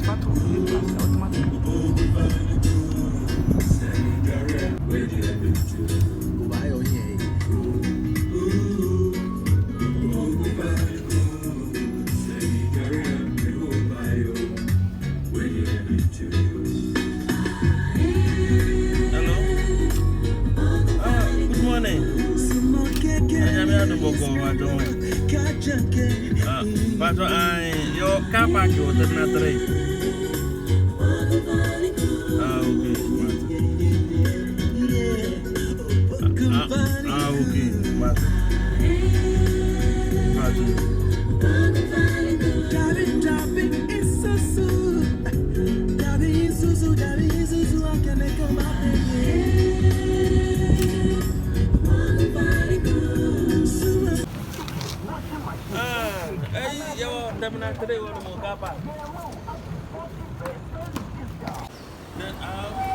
battle for you plus automatically. Why on here? Good morning. But your car park was not right. Okay. Today, what more car park? Then I'll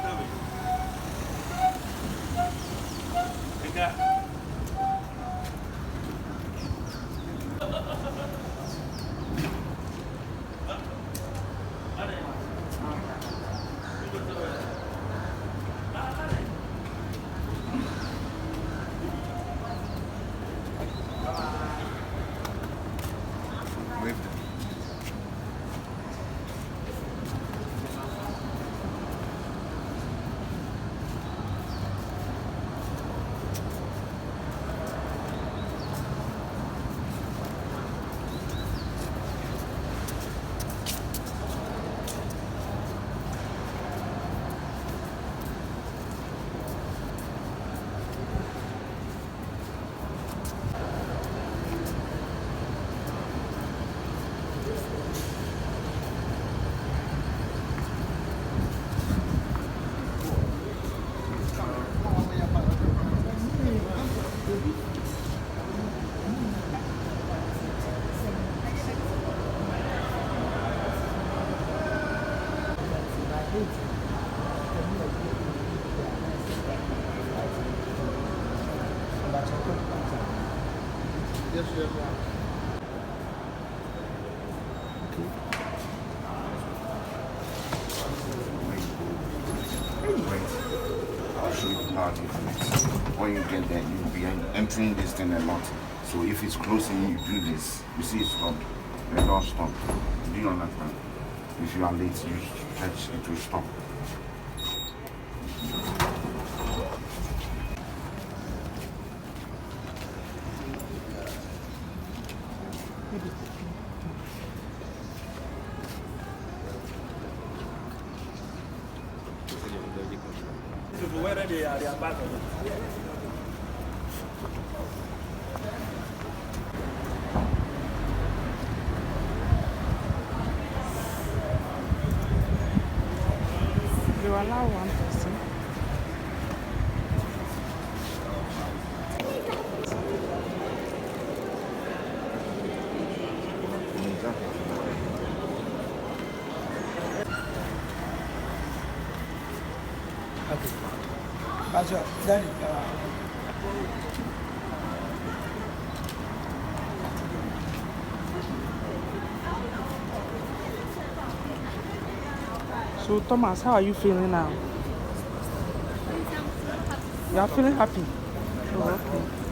Yes, yes, I'll show you how it connects. When you get there, you'll be entering this thing a lot. So if it's closing, you do this. You see it stop. The door stop. Do you understand? If you are late, you stretch, it will stop. whether they are back or not. You allow one person. okay. Pastor, Danny, So Thomas, how are you feeling now? You are feeling happy? Oh, okay.